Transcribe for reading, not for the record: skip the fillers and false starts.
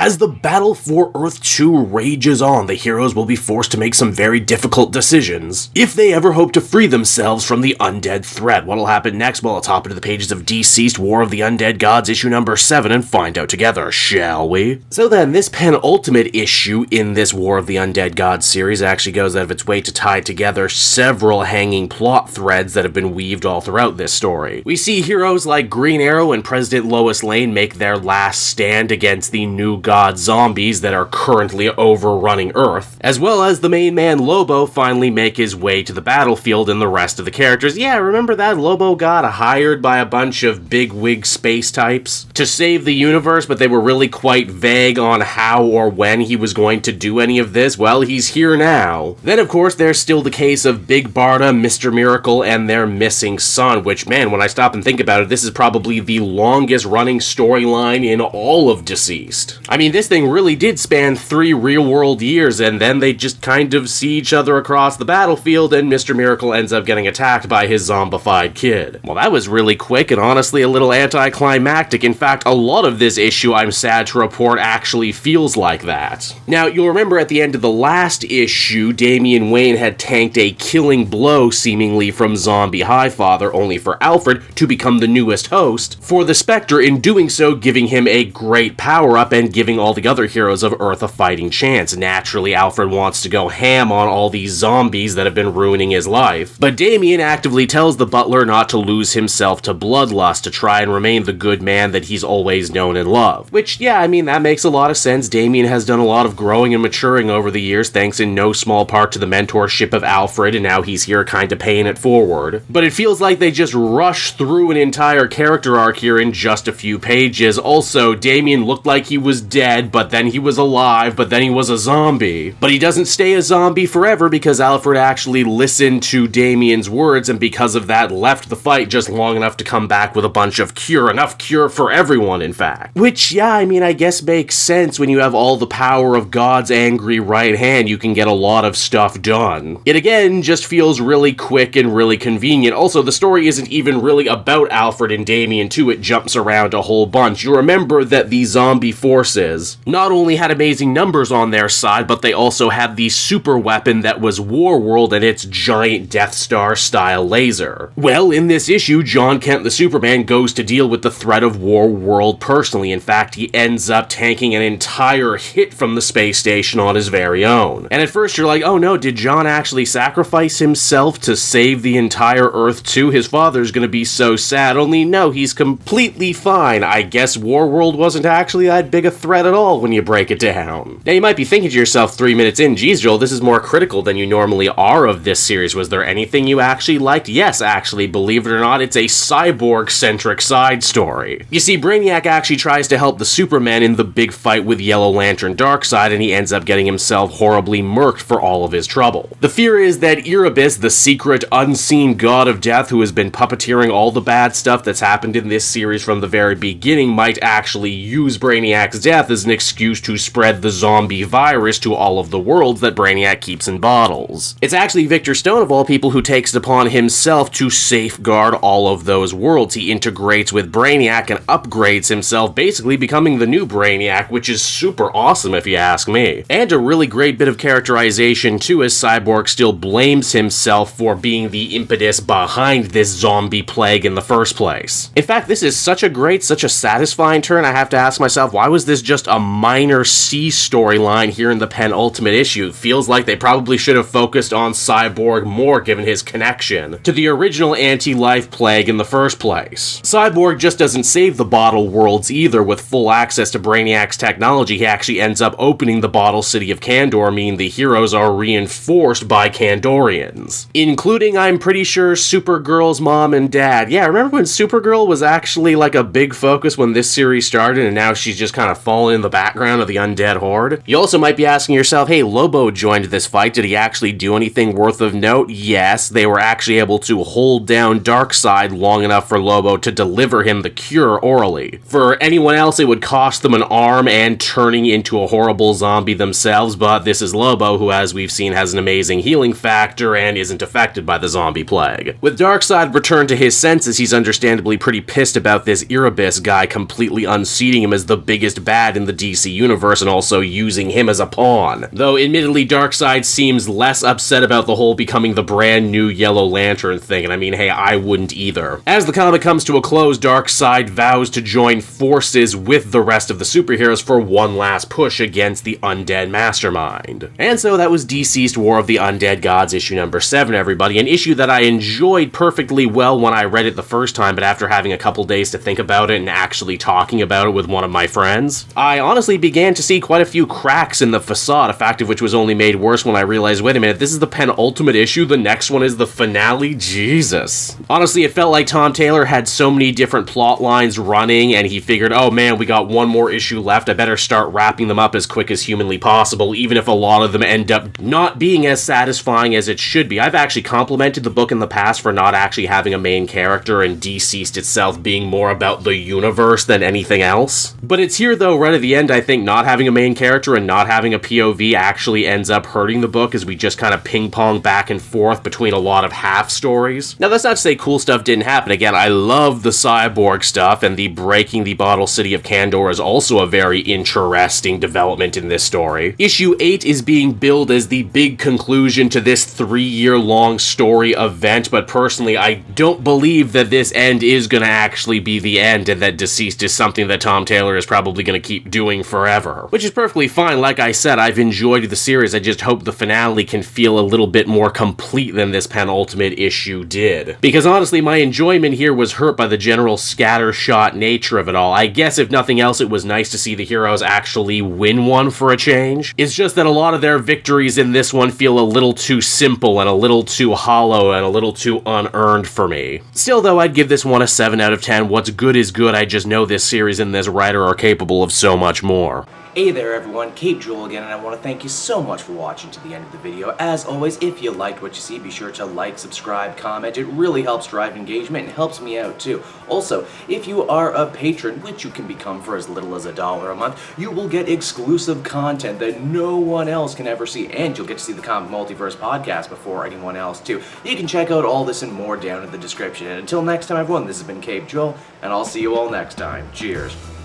As the battle for Earth 2 rages on, the heroes will be forced to make some very difficult decisions if they ever hope to free themselves from the undead threat. What'll happen next? Well, let's hop into the pages of Dceased, War of the Undead Gods, issue number 7, and find out together, shall we? So then, this penultimate issue in this War of the Undead Gods series actually goes out of its way to tie together several hanging plot threads that have been weaved all throughout this story. We see heroes like Green Arrow and President Lois Lane make their last stand against the new god zombies that are currently overrunning Earth, as well as the main man Lobo finally make his way to the battlefield and the rest of the characters. Yeah, remember that? Lobo got hired by a bunch of big-wig space types to save the universe, but they were really quite vague on how or when he was going to do any of this. Well, he's here now. Then, of course, there's still the case of Big Barda, Mr. Miracle, and their missing son, which, man, when I stop and think about it, this is probably the longest-running storyline in all of Dceased. I mean, this thing really did span 3 real-world years, and then they just kind of see each other across the battlefield, and Mr. Miracle ends up getting attacked by his zombified kid. Well, that was really quick, and honestly a little anticlimactic. In fact, a lot of this issue, I'm sad to report, actually feels like that. Now, you'll remember at the end of the last issue, Damian Wayne had tanked a killing blow, seemingly from Zombie Highfather, only for Alfred to become the newest host for the Spectre, in doing so giving him a great power-up and giving all the other heroes of Earth a fighting chance. Naturally, Alfred wants to go ham on all these zombies that have been ruining his life, but Damian actively tells the butler not to lose himself to bloodlust, to try and remain the good man that he's always known and loved. Which, yeah, I mean, that makes a lot of sense. Damian has done a lot of growing and maturing over the years, thanks in no small part to the mentorship of Alfred, and now he's here kinda paying it forward. But it feels like they just rushed through an entire character arc here in just a few pages. Also, Damian looked like he was dead, but then he was alive, but then he was a zombie. But he doesn't stay a zombie forever, because Alfred actually listened to Damian's words, and because of that left the fight just long enough to come back with a bunch of cure. Enough cure for everyone, in fact. Which, yeah, I mean, I guess makes sense. When you have all the power of God's angry right hand, you can get a lot of stuff done. It again just feels really quick and really convenient. Also, the story isn't even really about Alfred and Damian too, it jumps around a whole bunch. You remember that the zombie forces not only had amazing numbers on their side, but they also had the super weapon that was Warworld and its giant Death Star style laser. Well, in this issue, Jon Kent the Superman goes to deal with the threat of Warworld personally. In fact, he ends up tanking an entire hit from the space station on his very own. And at first you're like, oh no, did Jon actually sacrifice himself to save the entire Earth too? His father's gonna be so sad. Only no, he's completely fine. I guess Warworld wasn't actually that big a threat at all when you break it down. Now you might be thinking to yourself 3 minutes in, geez Joel, this is more critical than you normally are of this series. Was there anything you actually liked? Yes, actually, believe it or not, it's a cyborg-centric side story. You see, Brainiac actually tries to help the Superman in the big fight with Yellow Lantern Darkseid, and he ends up getting himself horribly murked for all of his trouble. The fear is that Erebus, the secret, unseen god of death who has been puppeteering all the bad stuff that's happened in this series from the very beginning, might actually use Brainiac's death as an excuse to spread the zombie virus to all of the worlds that Brainiac keeps in bottles. It's actually Victor Stone, of all people, who takes it upon himself to safeguard all of those worlds. He integrates with Brainiac and upgrades himself, basically becoming the new Brainiac, which is super awesome if you ask me. And a really great bit of characterization too, as Cyborg still blames himself for being the impetus behind this zombie plague in the first place. In fact, this is such a satisfying turn, I have to ask myself, why was this just a minor C storyline here in the penultimate issue? It feels like they probably should have focused on Cyborg more, given his connection to the original anti-life plague in the first place. Cyborg just doesn't save the bottle worlds either. With full access to Brainiac's technology, he actually ends up opening the bottle city of Kandor, meaning the heroes are reinforced by Kandorians, including, I'm pretty sure, Supergirl's mom and dad. Yeah, remember when Supergirl was actually like a big focus when this series started, and now she's just kind of fallen in the background of the undead horde? You also might be asking yourself, hey, Lobo joined this fight. Did he actually do anything worth of note? Yes, they were actually able to hold down Darkseid long enough for Lobo to deliver him the cure orally. For anyone else, it would cost them an arm and turning into a horrible zombie themselves, but this is Lobo, who, as we've seen, has an amazing healing factor and isn't affected by the zombie plague. With Darkseid returned to his senses, he's understandably pretty pissed about this Erebus guy completely unseating him as the biggest bad in the DC universe and also using him as a pawn. Though, admittedly, Darkseid seems less upset about the whole becoming the brand new Yellow Lantern thing, and I mean, hey, I wouldn't either. As the comic comes to a close, Darkseid vows to join forces with the rest of the superheroes for one last push against the Undead Mastermind. And so that was Dceased War of the Undead Gods issue number 7, everybody, an issue that I enjoyed perfectly well when I read it the first time, but after having a couple days to think about it and actually talking about it with one of my friends, I honestly began to see quite a few cracks in the facade, a fact of which was only made worse when I realized, wait a minute, this is the penultimate issue, the next one is the finale? Jesus. Honestly, it felt like Tom Taylor had so many different plot lines running, and he figured, oh man, we got one more issue left, I better start wrapping them up as quick as humanly possible, even if a lot of them end up not being as satisfying as it should be. I've actually complimented the book in the past for not actually having a main character, and Dceased itself being more about the universe than anything else. But it's here, though, right at the end, I think not having a main character and not having a POV actually ends up hurting the book, as we just kind of ping-pong back and forth between a lot of half-stories. Now, that's not to say cool stuff didn't happen. Again, I love the Cyborg stuff, and the breaking the bottle city of Kandor is also a very interesting development in this story. Issue 8 is being billed as the big conclusion to this 3-year-long story event, but personally, I don't believe that this end is gonna actually be the end, and that Dceased is something that Tom Taylor is probably gonna keep doing forever. Which is perfectly fine. Like I said, I've enjoyed the series. I just hope the finale can feel a little bit more complete than this penultimate issue did. Because honestly, my enjoyment here was hurt by the general scattershot nature of it all. I guess if nothing else, it was nice to see the heroes actually win one for a change. It's just that a lot of their victories in this one feel a little too simple and a little too hollow and a little too unearned for me. Still though, I'd give this one a 7 out of 10. What's good is good. I just know this series and this writer are capable of so much more. Hey there everyone, Cape Joel again, and I want to thank you so much for watching to the end of the video. As always, if you liked what you see, be sure to like, subscribe, comment. It really helps drive engagement and helps me out too. Also, if you are a patron, which you can become for as little as $1 a month, you will get exclusive content that no one else can ever see, and you'll get to see the Comic Multiverse podcast before anyone else too. You can check out all this and more down in the description. And until next time everyone, this has been Cape Joel, and I'll see you all next time. Cheers.